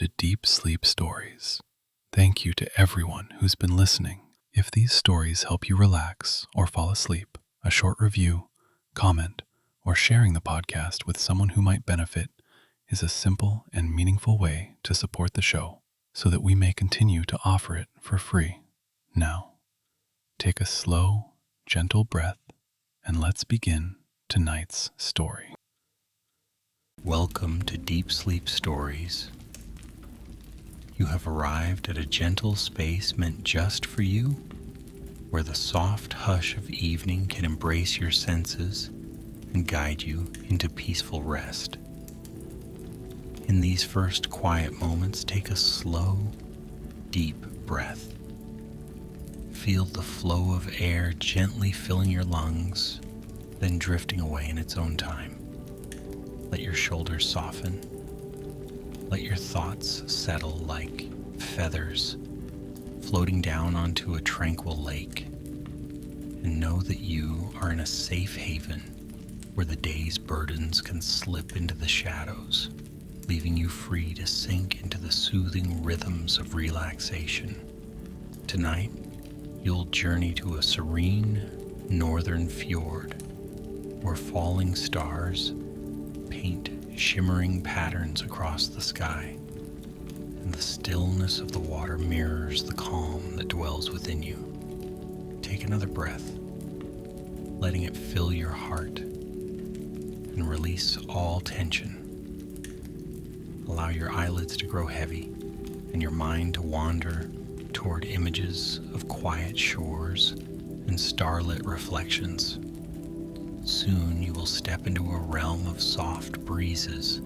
to Deep Sleep Stories. Thank you to everyone who's been listening. If these stories help you relax or fall asleep, a short review, comment, or sharing the podcast with someone who might benefit is a simple and meaningful way to support the show so that we may continue to offer it for free. Now, take a slow, gentle breath and let's begin tonight's story. Welcome to Deep Sleep Stories. You have arrived at a gentle space meant just for you, where the soft hush of evening can embrace your senses and guide you into peaceful rest. In these first quiet moments, take a slow, deep breath. Feel the flow of air gently filling your lungs, then drifting away in its own time. Let your shoulders soften. Let your thoughts settle like feathers floating down onto a tranquil lake. And know that you are in a safe haven where the day's burdens can slip into the shadows, leaving you free to sink into the soothing rhythms of relaxation. Tonight, you'll journey to a serene northern fjord where falling stars paint shimmering patterns across the sky, and the stillness of the water mirrors the calm that dwells within you. Take another breath, letting it fill your heart, and release all tension. Allow your eyelids to grow heavy and your mind to wander toward images of quiet shores and starlit reflections. Soon you will step into a realm of soft breezes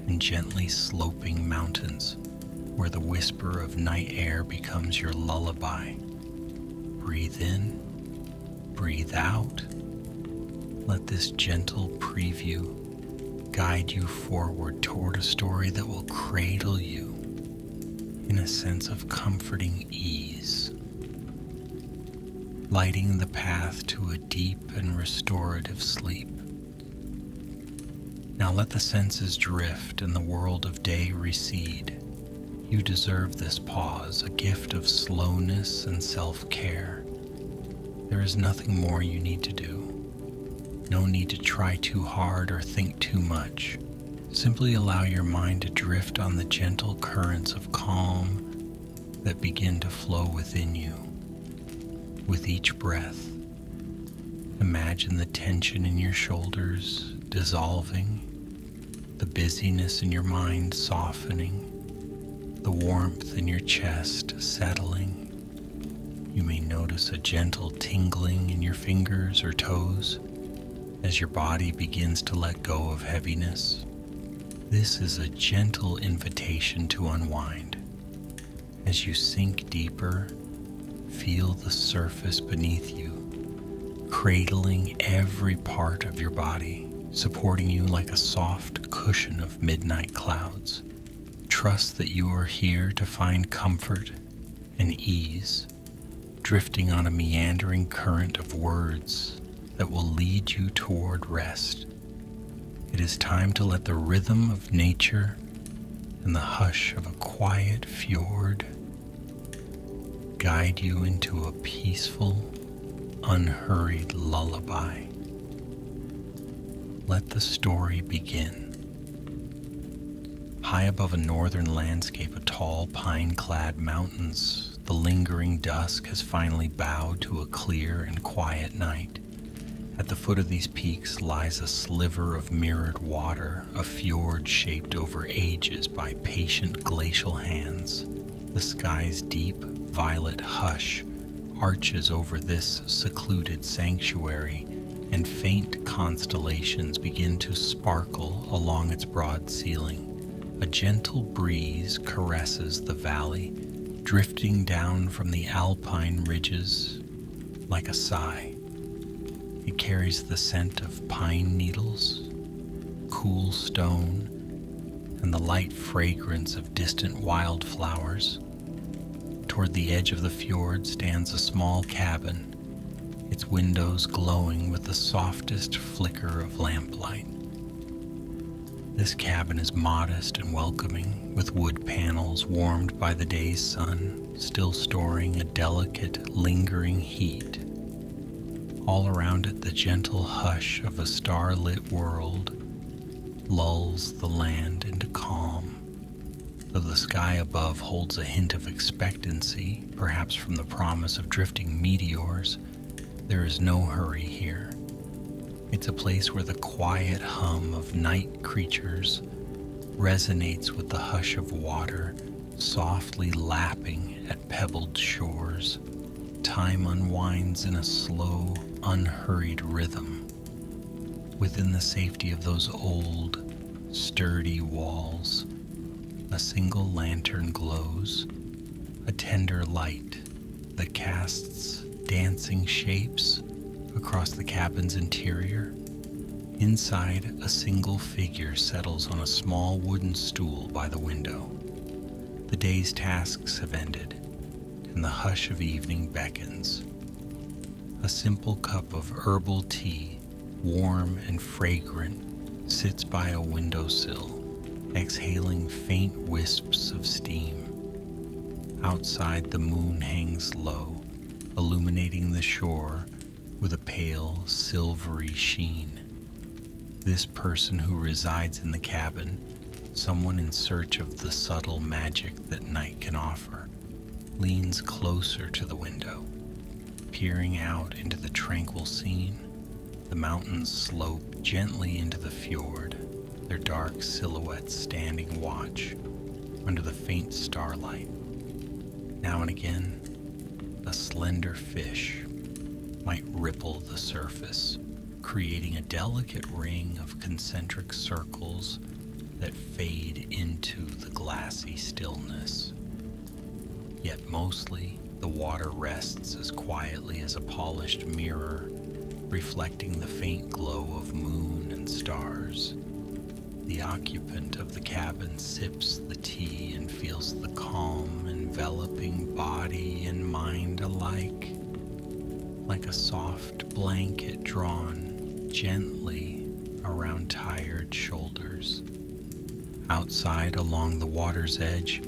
and gently sloping mountains where the whisper of night air becomes your lullaby. Breathe in, breathe out. Let this gentle preview guide you forward toward a story that will cradle you in a sense of comforting ease, lighting the path to a deep and restorative sleep. Now let the senses drift and the world of day recede. You deserve this pause, a gift of slowness and self-care. There is nothing more you need to do. No need to try too hard or think too much. Simply allow your mind to drift on the gentle currents of calm that begin to flow within you. With each breath, imagine the tension in your shoulders dissolving, the busyness in your mind softening, the warmth in your chest settling. You may notice a gentle tingling in your fingers or toes as your body begins to let go of heaviness. This is a gentle invitation to unwind. As you sink deeper, feel the surface beneath you, cradling every part of your body, supporting you like a soft cushion of midnight clouds. Trust that you are here to find comfort and ease, drifting on a meandering current of words that will lead you toward rest. It is time to let the rhythm of nature and the hush of a quiet fjord guide you into a peaceful, unhurried lullaby. Let the story begin. High above a northern landscape of tall pine-clad mountains, the lingering dusk has finally bowed to a clear and quiet night. At the foot of these peaks lies a sliver of mirrored water, a fjord shaped over ages by patient glacial hands. The sky's deep, violet hush arches over this secluded sanctuary, and faint constellations begin to sparkle along its broad ceiling. A gentle breeze caresses the valley, drifting down from the alpine ridges like a sigh. It carries the scent of pine needles, cool stone, and the light fragrance of distant wildflowers. Toward the edge of the fjord stands a small cabin, its windows glowing with the softest flicker of lamplight. This cabin is modest and welcoming, with wood panels warmed by the day's sun, still storing a delicate, lingering heat. All around it, the gentle hush of a starlit world lulls the land into calm, though the sky above holds a hint of expectancy, perhaps from the promise of drifting meteors. There is no hurry here. It's a place where the quiet hum of night creatures resonates with the hush of water softly lapping at pebbled shores. Time unwinds in a slow, unhurried rhythm. Within the safety of those old, sturdy walls, a single lantern glows, a tender light that casts dancing shapes across the cabin's interior. Inside, a single figure settles on a small wooden stool by the window. The day's tasks have ended, and the hush of evening beckons. A simple cup of herbal tea, warm and fragrant, sits by a windowsill, exhaling faint wisps of steam. Outside, the moon hangs low, illuminating the shore with a pale, silvery sheen. This person who resides in the cabin, someone in search of the subtle magic that night can offer, leans closer to the window, peering out into the tranquil scene. The mountains slope gently into the fjord, their dark silhouettes standing watch under the faint starlight. Now and again, a slender fish might ripple the surface, creating a delicate ring of concentric circles that fade into the glassy stillness. Yet mostly, the water rests as quietly as a polished mirror, reflecting the faint glow of moon and stars. The occupant of the cabin sips the tea and feels the calm enveloping body and mind alike, like a soft blanket drawn gently around tired shoulders. Outside, along the water's edge,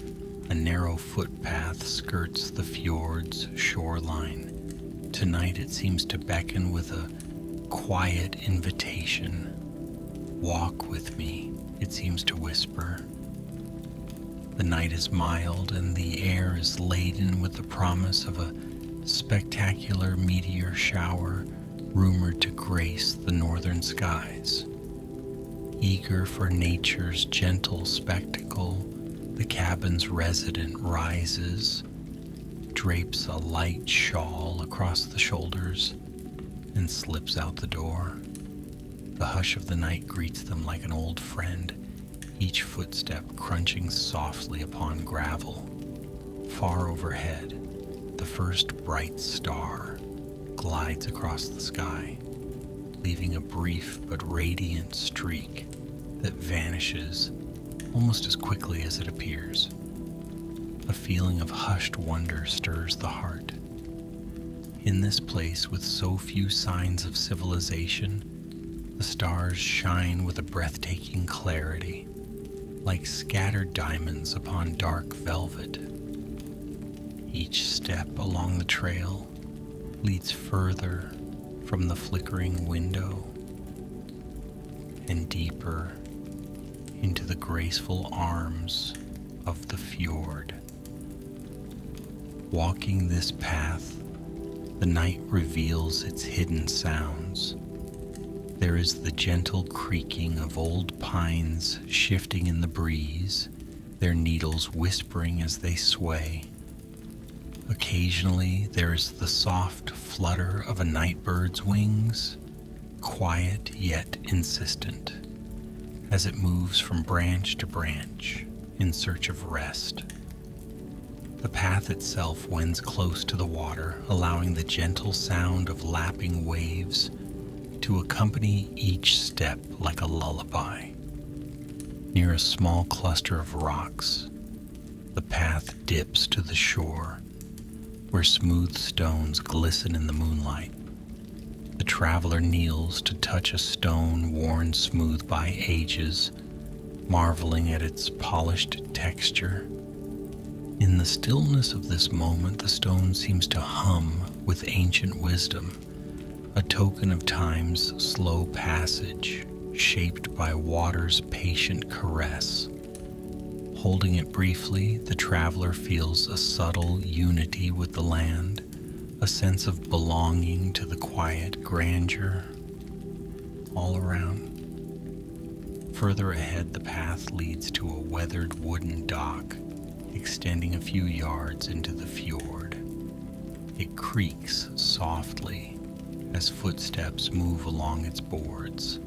a narrow footpath skirts the fjord's shoreline. Tonight it seems to beckon with a quiet invitation. Walk with me, it seems to whisper. The night is mild and the air is laden with the promise of a spectacular meteor shower rumored to grace the northern skies. Eager for nature's gentle spectacle, the cabin's resident rises, drapes a light shawl across the shoulders, and slips out the door. The hush of the night greets them like an old friend, each footstep crunching softly upon gravel. Far overhead, the first bright star glides across the sky, leaving a brief but radiant streak that vanishes almost as quickly as it appears. A feeling of hushed wonder stirs the heart. In this place with so few signs of civilization, the stars shine with a breathtaking clarity, like scattered diamonds upon dark velvet. Each step along the trail leads further from the flickering window and deeper into the graceful arms of the fjord. Walking this path, the night reveals its hidden sounds. There is the gentle creaking of old pines shifting in the breeze, their needles whispering as they sway. Occasionally, there is the soft flutter of a nightbird's wings, quiet yet insistent, as it moves from branch to branch in search of rest. The path itself wends close to the water, allowing the gentle sound of lapping waves to accompany each step like a lullaby. Near a small cluster of rocks, the path dips to the shore, where smooth stones glisten in the moonlight. The traveler kneels to touch a stone worn smooth by ages, marveling at its polished texture. In the stillness of this moment, the stone seems to hum with ancient wisdom, a token of time's slow passage, shaped by water's patient caress. Holding it briefly, the traveler feels a subtle unity with the land, a sense of belonging to the quiet grandeur all around. Further ahead, the path leads to a weathered wooden dock, extending a few yards into the fjord. It creaks softly as footsteps move along its boards.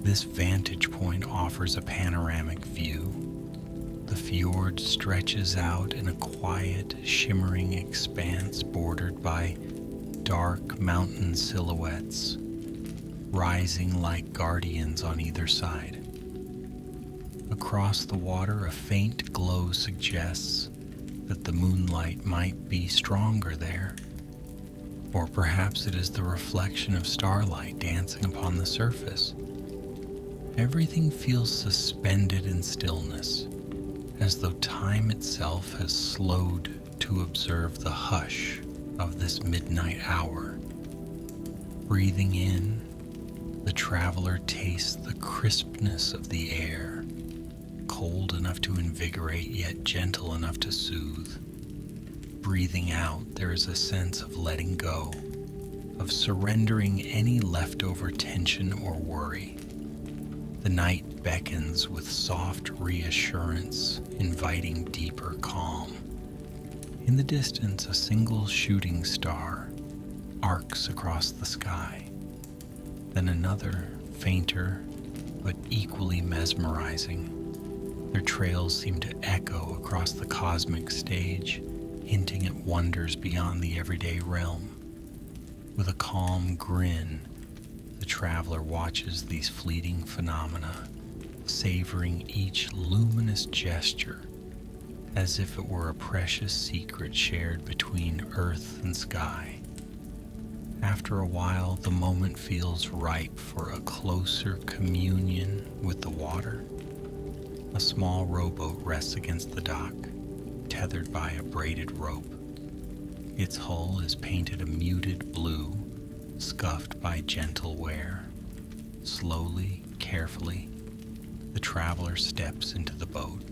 This vantage point offers a panoramic view. The fjord stretches out in a quiet, shimmering expanse bordered by dark mountain silhouettes, rising like guardians on either side. Across the water, a faint glow suggests that the moonlight might be stronger there, or perhaps it is the reflection of starlight dancing upon the surface. Everything feels suspended in stillness, as though time itself has slowed to observe the hush of this midnight hour. Breathing in, the traveler tastes the crispness of the air, cold enough to invigorate yet gentle enough to soothe. Breathing out, there is a sense of letting go, of surrendering any leftover tension or worry. The night beckons with soft reassurance, inviting deeper calm. In the distance, a single shooting star arcs across the sky. Then another, fainter, but equally mesmerizing. Their trails seem to echo across the cosmic stage, hinting at wonders beyond the everyday realm. With a calm grin, the traveler watches these fleeting phenomena, savoring each luminous gesture as if it were a precious secret shared between earth and sky. After a while, the moment feels ripe for a closer communion with the water. A small rowboat rests against the dock, tethered by a braided rope. Its hull is painted a muted blue, scuffed by gentle wear. Slowly, carefully, the traveler steps into the boat,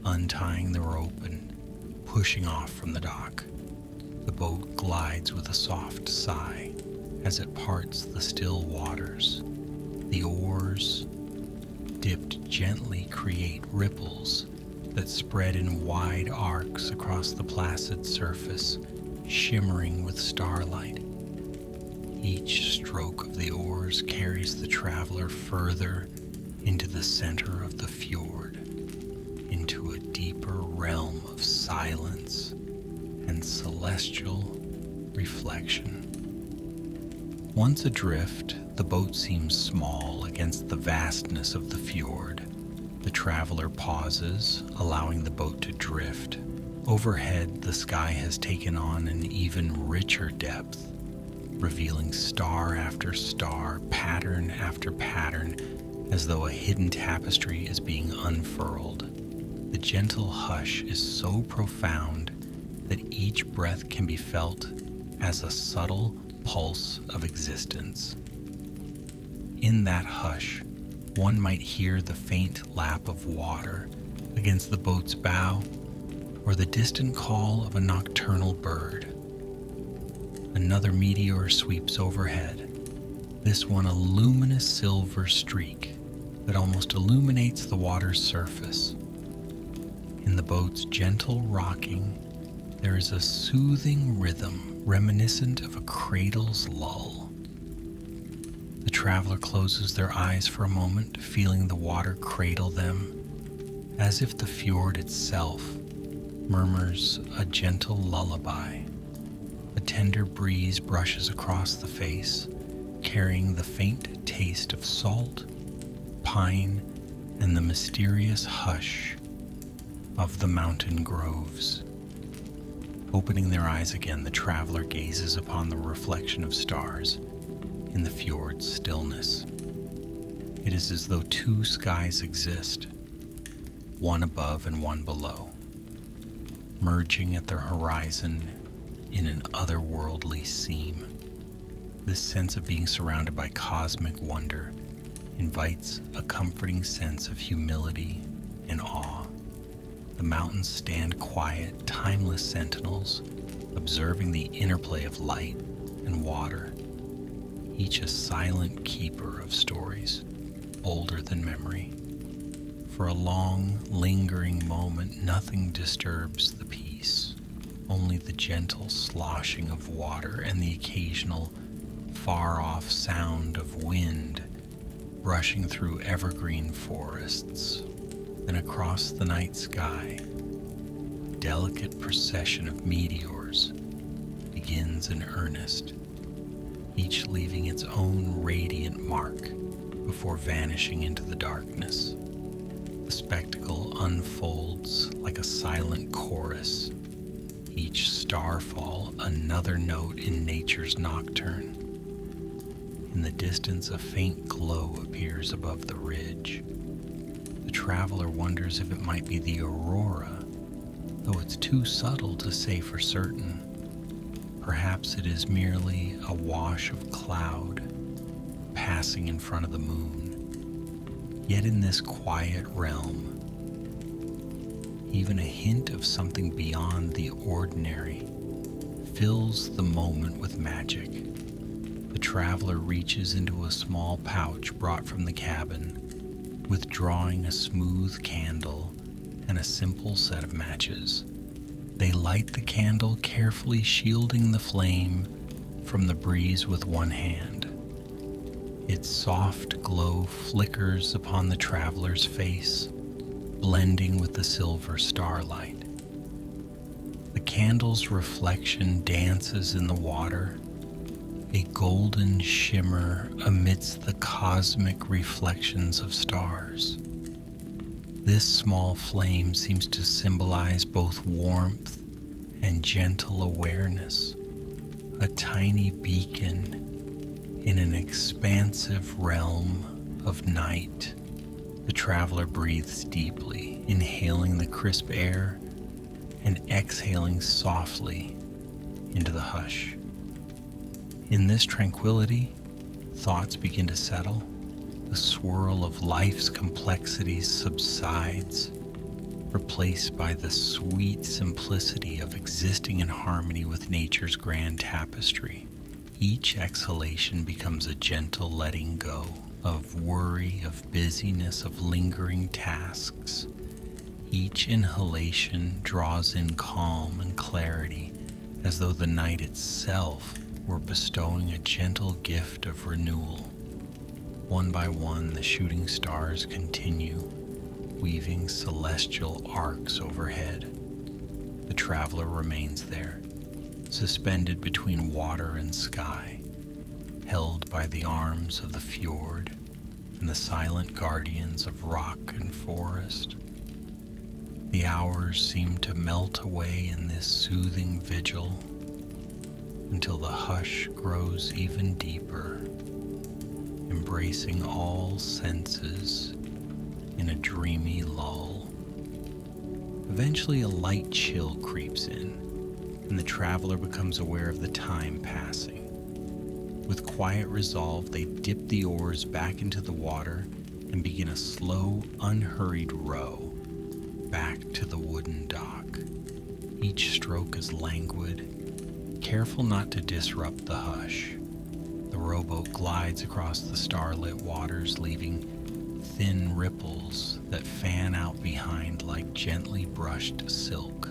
untying the rope and pushing off from the dock. The boat glides with a soft sigh as it parts the still waters. The oars, dipped gently, create ripples that spread in wide arcs across the placid surface, shimmering with starlight. Each stroke of the oars carries the traveler further into the center of the fjord, into a deeper realm of silence and celestial reflection. Once adrift, the boat seems small against the vastness of the fjord. The traveler pauses, allowing the boat to drift. Overhead, the sky has taken on an even richer depth, revealing star after star, pattern after pattern, as though a hidden tapestry is being unfurled. The gentle hush is so profound that each breath can be felt as a subtle pulse of existence. In that hush, one might hear the faint lap of water against the boat's bow, or the distant call of a nocturnal bird. Another meteor sweeps overhead, this one a luminous silver streak that almost illuminates the water's surface. In the boat's gentle rocking, there is a soothing rhythm reminiscent of a cradle's lull. The traveler closes their eyes for a moment, feeling the water cradle them, as if the fjord itself murmurs a gentle lullaby. A tender breeze brushes across the face, carrying the faint taste of salt, pine, and the mysterious hush of the mountain groves. Opening their eyes again, the traveler gazes upon the reflection of stars in the fjord's stillness. It is as though two skies exist, one above and one below, merging at their horizon in an otherworldly seam. This sense of being surrounded by cosmic wonder invites a comforting sense of humility and awe. The mountains stand quiet, timeless sentinels, observing the interplay of light and water, each a silent keeper of stories older than memory. For a long, lingering moment, nothing disturbs the peace, only the gentle sloshing of water and the occasional far-off sound of wind rushing through evergreen forests. Then across the night sky, a delicate procession of meteors begins in earnest, each leaving its own radiant mark before vanishing into the darkness. The spectacle unfolds like a silent chorus, each starfall another note in nature's nocturne. In the distance, a faint glow appears above the ridge. The traveler wonders if it might be the aurora, though it's too subtle to say for certain. Perhaps it is merely a wash of cloud passing in front of the moon. Yet in this quiet realm, even a hint of something beyond the ordinary fills the moment with magic. The traveler reaches into a small pouch brought from the cabin, withdrawing a smooth candle and a simple set of matches. They light the candle, carefully shielding the flame from the breeze with one hand. Its soft glow flickers upon the traveler's face, blending with the silver starlight. The candle's reflection dances in the water, a golden shimmer amidst the cosmic reflections of stars. This small flame seems to symbolize both warmth and gentle awareness, a tiny beacon in an expansive realm of night. The traveler breathes deeply, inhaling the crisp air and exhaling softly into the hush. In this tranquility, thoughts begin to settle. The swirl of life's complexities subsides, replaced by the sweet simplicity of existing in harmony with nature's grand tapestry. Each exhalation becomes a gentle letting go of worry, of busyness, of lingering tasks. Each inhalation draws in calm and clarity, as though the night itself were bestowing a gentle gift of renewal. One by one, the shooting stars continue, weaving celestial arcs overhead. The traveler remains there, suspended between water and sky, held by the arms of the fjord and the silent guardians of rock and forest. The hours seem to melt away in this soothing vigil until the hush grows even deeper, embracing all senses in a dreamy lull. Eventually, a light chill creeps in, and the traveler becomes aware of the time passing. With quiet resolve, they dip the oars back into the water and begin a slow, unhurried row back to the wooden dock. Each stroke is languid, careful not to disrupt the hush. The rowboat glides across the starlit waters, leaving thin ripples that fan out behind like gently brushed silk.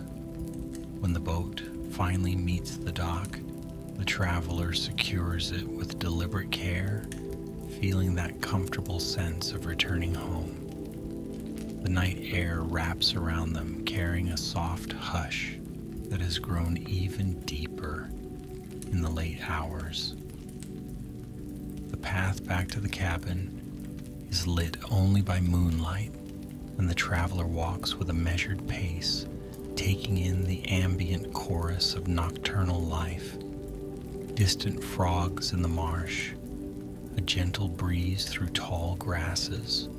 When the boat finally meets the dock, the traveler secures it with deliberate care, feeling that comfortable sense of returning home. The night air wraps around them, carrying a soft hush that has grown even deeper in the late hours. The path back to the cabin is lit only by moonlight, and the traveler walks with a measured pace, taking in the ambient chorus of nocturnal life. Distant frogs in the marsh, a gentle breeze through tall grasses,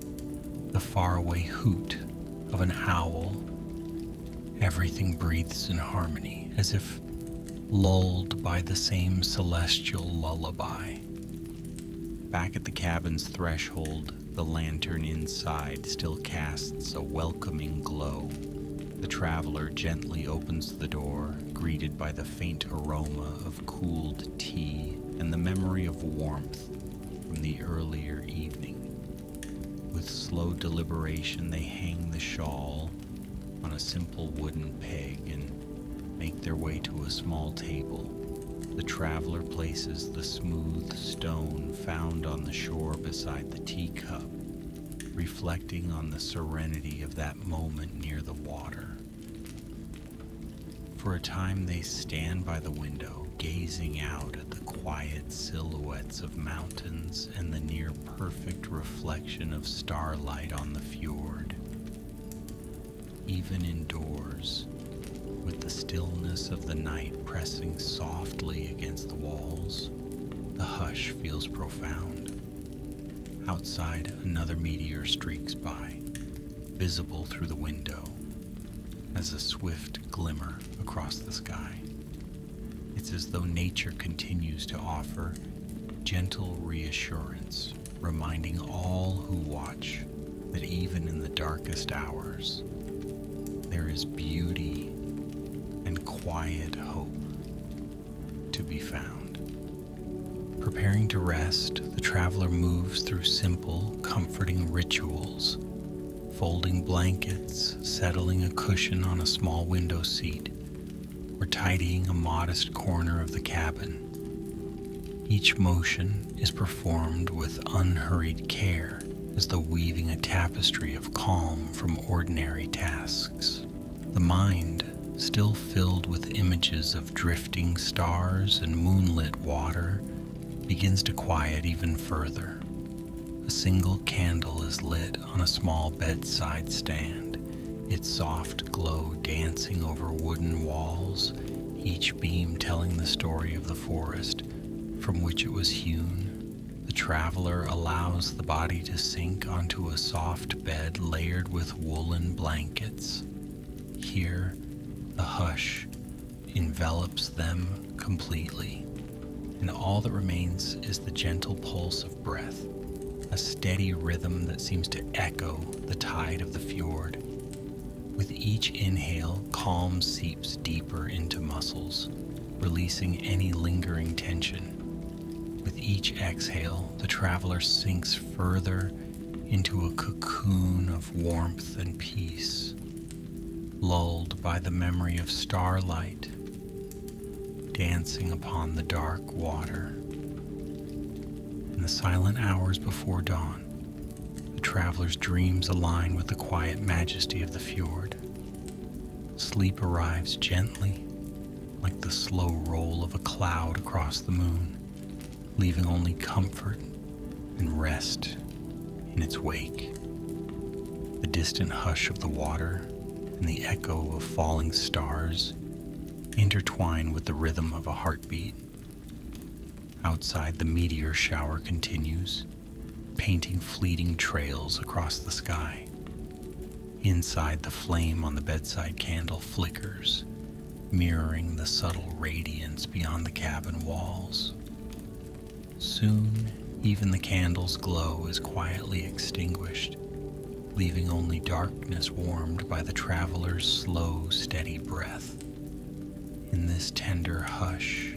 the faraway hoot of an owl, everything breathes in harmony, as if lulled by the same celestial lullaby. Back at the cabin's threshold, the lantern inside still casts a welcoming glow. The traveler gently opens the door, greeted by the faint aroma of cooled tea and the memory of warmth from the earlier evening. With slow deliberation, they hang the shawl on a simple wooden peg and make their way to a small table. The traveler places the smooth stone found on the shore beside the teacup, reflecting on the serenity of that moment near the water. For a time they stand by the window, gazing out at the quiet silhouettes of mountains and the near-perfect reflection of starlight on the fjord. Even indoors, with the stillness of the night pressing softly against the walls, the hush feels profound. Outside, another meteor streaks by, visible through the window as a swift glimmer across the sky. It's as though nature continues to offer gentle reassurance, reminding all who watch that even in the darkest hours, there is beauty and quiet hope to be found. Preparing to rest, the traveler moves through simple, comforting rituals, folding blankets, settling a cushion on a small window seat, or tidying a modest corner of the cabin. Each motion is performed with unhurried care, as though weaving a tapestry of calm from ordinary tasks. The mind, still filled with images of drifting stars and moonlit water, begins to quiet even further. A single candle is lit on a small bedside stand, its soft glow dancing over wooden walls, each beam telling the story of the forest from which it was hewn. The traveler allows the body to sink onto a soft bed layered with woolen blankets. Here, the hush envelops them completely, and all that remains is the gentle pulse of breath, a steady rhythm that seems to echo the tide of the fjord. With each inhale, calm seeps deeper into muscles, releasing any lingering tension. With each exhale, the traveler sinks further into a cocoon of warmth and peace, lulled by the memory of starlight dancing upon the dark water. In the silent hours before dawn, the traveler's dreams align with the quiet majesty of the fjord. Sleep arrives gently, like the slow roll of a cloud across the moon, leaving only comfort and rest in its wake. The distant hush of the water and the echo of falling stars intertwine with the rhythm of a heartbeat. Outside, the meteor shower continues, painting fleeting trails across the sky. Inside, the flame on the bedside candle flickers, mirroring the subtle radiance beyond the cabin walls. Soon, even the candle's glow is quietly extinguished, leaving only darkness warmed by the traveler's slow, steady breath. In this tender hush,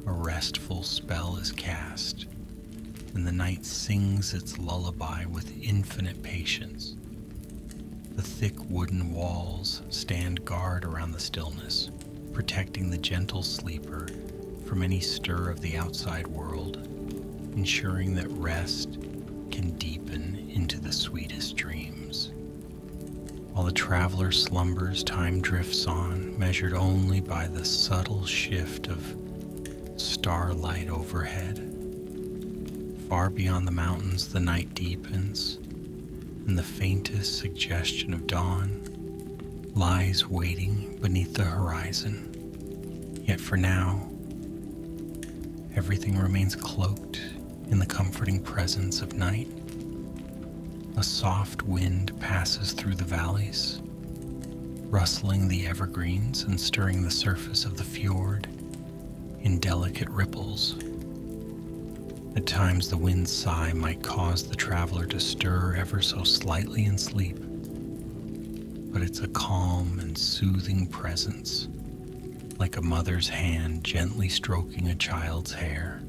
a restful spell is cast, and the night sings its lullaby with infinite patience. The thick wooden walls stand guard around the stillness, protecting the gentle sleeper from any stir of the outside world, ensuring that rest can deepen into the sweetest dreams. While the traveler slumbers, time drifts on, measured only by the subtle shift of starlight overhead. Far beyond the mountains, the night deepens, and the faintest suggestion of dawn lies waiting beneath the horizon. Yet for now, everything remains cloaked in the comforting presence of night. A soft wind passes through the valleys, rustling the evergreens and stirring the surface of the fjord in delicate ripples. At times the wind's sigh might cause the traveler to stir ever so slightly in sleep, but it's a calm and soothing presence, like a mother's hand gently stroking a child's hair.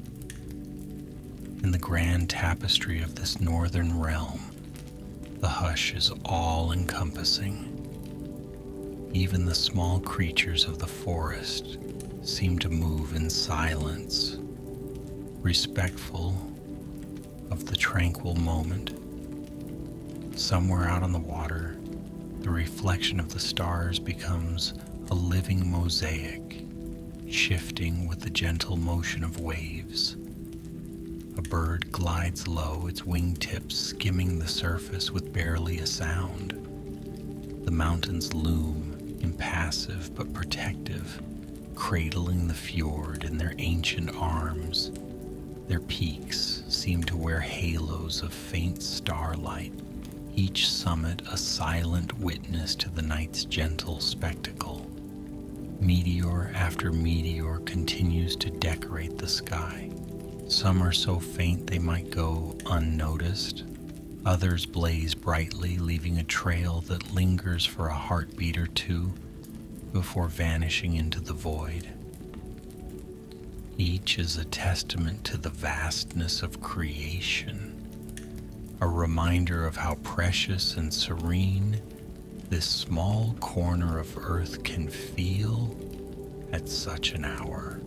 In the grand tapestry of this northern realm, the hush is all-encompassing. Even the small creatures of the forest seem to move in silence, respectful of the tranquil moment. Somewhere out on the water, the reflection of the stars becomes a living mosaic, shifting with the gentle motion of waves. A bird glides low, its wingtips skimming the surface with barely a sound. The mountains loom, impassive but protective, cradling the fjord in their ancient arms. Their peaks seem to wear halos of faint starlight, each summit a silent witness to the night's gentle spectacle. Meteor after meteor continues to decorate the sky. Some are so faint they might go unnoticed. Others blaze brightly, leaving a trail that lingers for a heartbeat or two before vanishing into the void. Each is a testament to the vastness of creation, a reminder of how precious and serene this small corner of earth can feel at such an hour.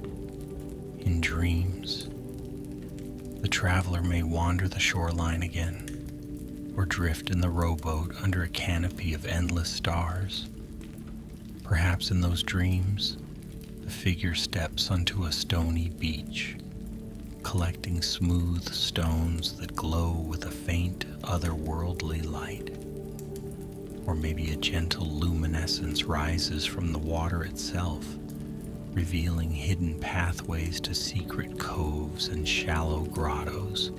In dreams, the traveler may wander the shoreline again, or drift in the rowboat under a canopy of endless stars. Perhaps in those dreams, the figure steps onto a stony beach, collecting smooth stones that glow with a faint, otherworldly light. Or maybe a gentle luminescence rises from the water itself, revealing hidden pathways to secret coves and shallow grottos.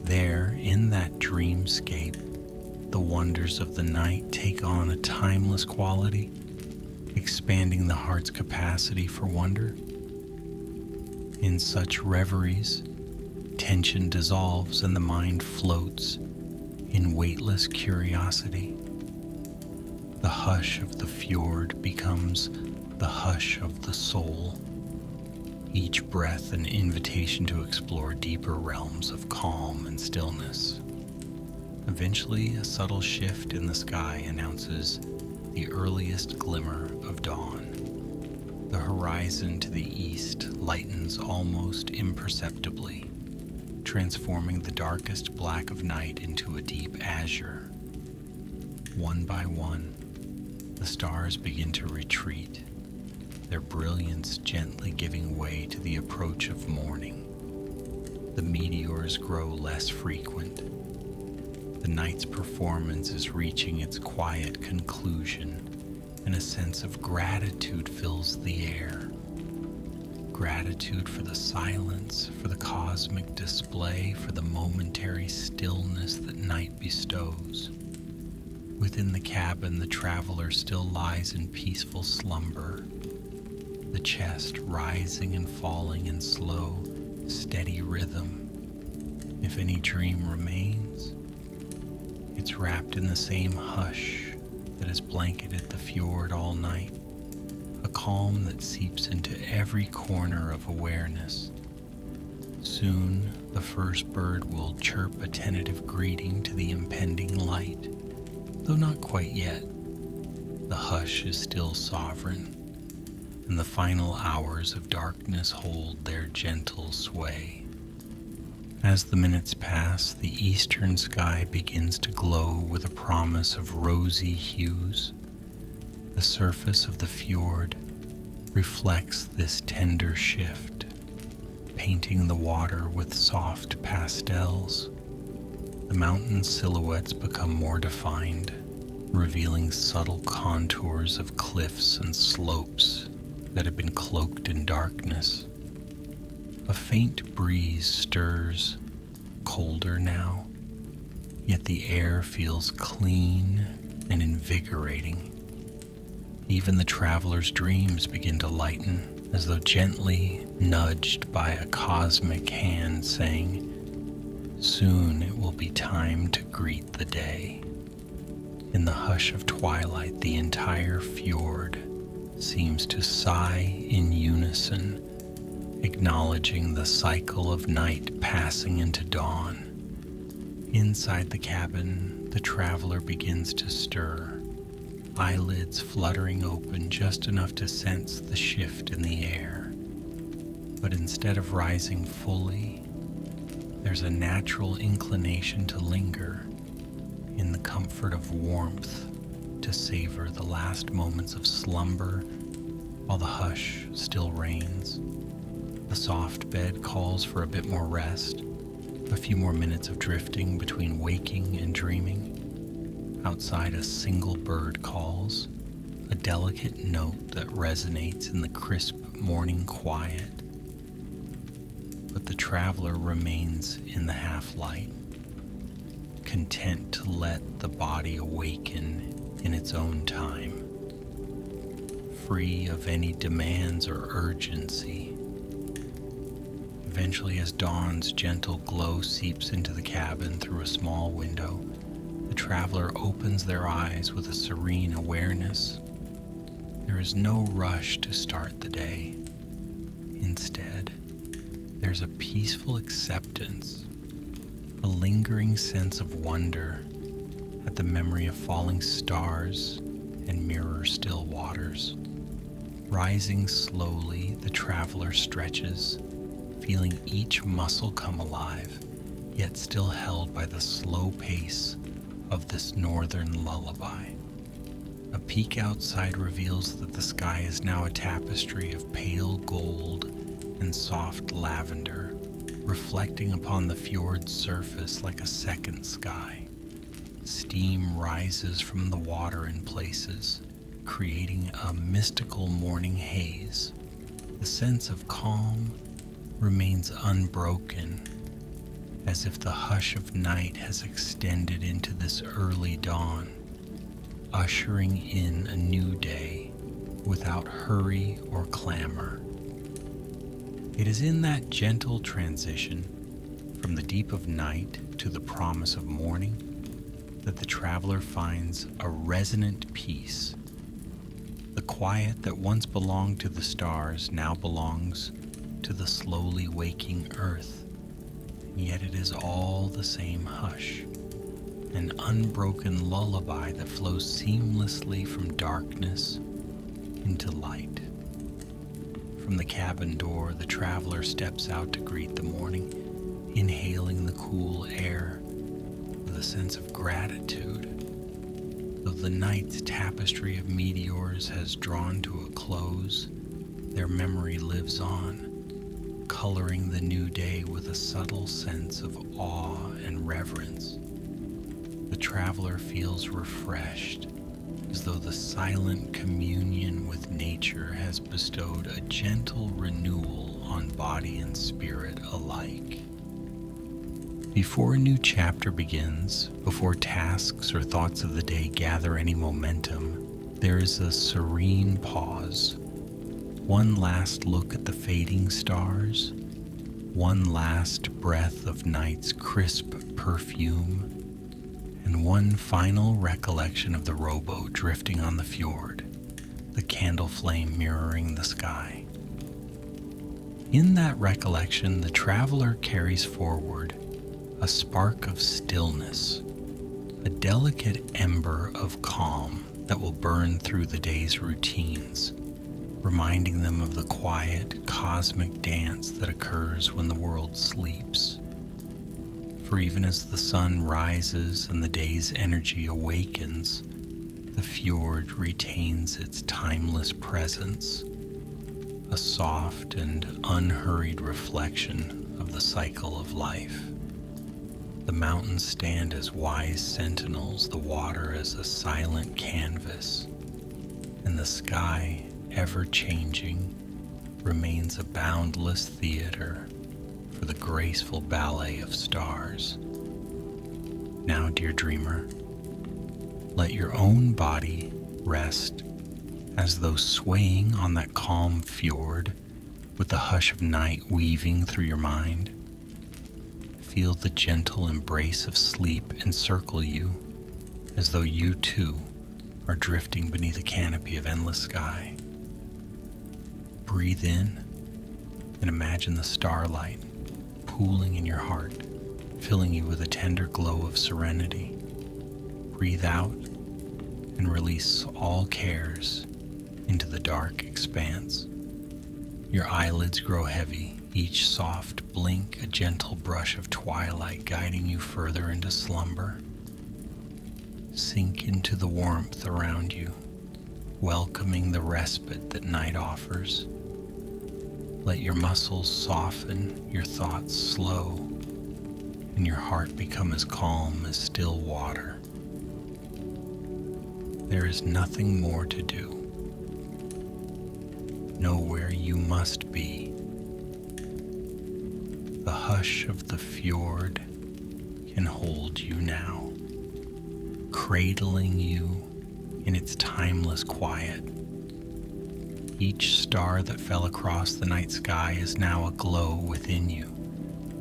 There, in that dreamscape, the wonders of the night take on a timeless quality, expanding the heart's capacity for wonder. In such reveries, tension dissolves and the mind floats in weightless curiosity. The hush of the fjord becomes the hush of the soul, each breath an invitation to explore deeper realms of calm and stillness. Eventually, a subtle shift in the sky announces the earliest glimmer of dawn. The horizon to the east lightens almost imperceptibly, transforming the darkest black of night into a deep azure. One by one, the stars begin to retreat, their brilliance gently giving way to the approach of morning. The meteors grow less frequent. The night's performance is reaching its quiet conclusion, and a sense of gratitude fills the air. Gratitude for the silence, for the cosmic display, for the momentary stillness that night bestows. Within the cabin, the traveler still lies in peaceful slumber, the chest rising and falling in slow, steady rhythm. If any dream remains, it's wrapped in the same hush that has blanketed the fjord all night, a calm that seeps into every corner of awareness. Soon, the first bird will chirp a tentative greeting to the impending light. Though not quite yet, the hush is still sovereign, and the final hours of darkness hold their gentle sway. As the minutes pass, the eastern sky begins to glow with a promise of rosy hues. The surface of the fjord reflects this tender shift, painting the water with soft pastels. The mountain silhouettes become more defined, revealing subtle contours of cliffs and slopes that have been cloaked in darkness. A faint breeze stirs, colder now, yet the air feels clean and invigorating. Even the traveler's dreams begin to lighten, as though gently nudged by a cosmic hand saying, "Soon it will be time to greet the day." In the hush of twilight, the entire fjord seems to sigh in unison, acknowledging the cycle of night passing into dawn. Inside the cabin, the traveler begins to stir, eyelids fluttering open just enough to sense the shift in the air. But instead of rising fully, there's a natural inclination to linger in the comfort of warmth, to savor the last moments of slumber while the hush still reigns. The soft bed calls for a bit more rest, a few more minutes of drifting between waking and dreaming. Outside, a single bird calls, a delicate note that resonates in the crisp morning quiet. But the traveler remains in the half-light, content to let the body awaken in its own time, free of any demands or urgency. Eventually, as dawn's gentle glow seeps into the cabin through a small window, the traveler opens their eyes with a serene awareness. There is no rush to start the day. Instead, there's a peaceful acceptance, a lingering sense of wonder at the memory of falling stars and mirror-still waters. Rising slowly, the traveler stretches, feeling each muscle come alive, yet still held by the slow pace of this northern lullaby. A peek outside reveals that the sky is now a tapestry of pale gold and soft lavender, reflecting upon the fjord's surface like a second sky. Steam rises from the water in places, creating a mystical morning haze. The sense of calm remains unbroken, as if the hush of night has extended into this early dawn, ushering in a new day without hurry or clamor. It is in that gentle transition from the deep of night to the promise of morning that the traveler finds a resonant peace. The quiet that once belonged to the stars now belongs to the slowly waking earth, and yet it is all the same hush, an unbroken lullaby that flows seamlessly from darkness into light. From the cabin door, the traveler steps out to greet the morning, inhaling the cool air with a sense of gratitude. Though the night's tapestry of meteors has drawn to a close, their memory lives on, coloring the new day with a subtle sense of awe and reverence. The traveler feels refreshed, as though the silent communion with nature has bestowed a gentle renewal on body and spirit alike. Before a new chapter begins, before tasks or thoughts of the day gather any momentum, there is a serene pause. One last look at the fading stars, one last breath of night's crisp perfume, and one final recollection of the rowboat drifting on the fjord, the candle flame mirroring the sky. In that recollection, the traveler carries forward a spark of stillness, a delicate ember of calm that will burn through the day's routines, reminding them of the quiet, cosmic dance that occurs when the world sleeps. For even as the sun rises and the day's energy awakens, the fjord retains its timeless presence, a soft and unhurried reflection of the cycle of life. The mountains stand as wise sentinels, the water as a silent canvas, and the sky, ever-changing, remains a boundless theater for the graceful ballet of stars. Now, dear dreamer, let your own body rest as though swaying on that calm fjord with the hush of night weaving through your mind. Feel the gentle embrace of sleep encircle you as though you too are drifting beneath a canopy of endless sky. Breathe in and imagine the starlight pooling in your heart, filling you with a tender glow of serenity. Breathe out and release all cares into the dark expanse. Your eyelids grow heavy, each soft blink a gentle brush of twilight guiding you further into slumber. Sink into the warmth around you, welcoming the respite that night offers. Let your muscles soften, your thoughts slow, and your heart become as calm as still water. There is nothing more to do. Know where you must be. The hush of the fjord can hold you now, cradling you in its timeless quiet. Each star that fell across the night sky is now aglow within you,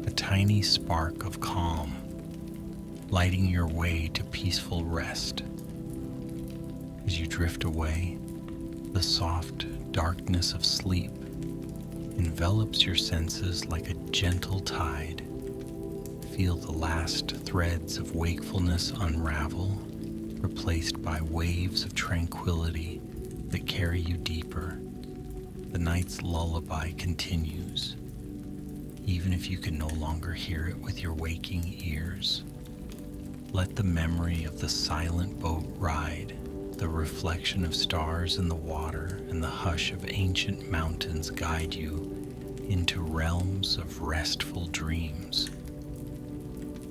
a tiny spark of calm, lighting your way to peaceful rest. As you drift away, the soft darkness of sleep envelops your senses like a gentle tide. Feel the last threads of wakefulness unravel, replaced by waves of tranquility that carry you deeper. The night's lullaby continues, even if you can no longer hear it with your waking ears. Let the memory of the silent boat ride, the reflection of stars in the water, and the hush of ancient mountains guide you into realms of restful dreams.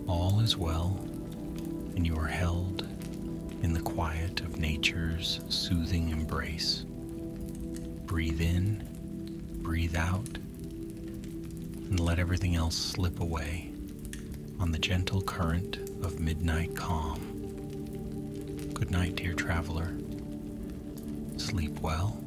All is well, and you are held in the quiet of nature's soothing embrace. Breathe in, breathe out, and let everything else slip away on the gentle current of midnight calm. Good night, dear traveler. Sleep well.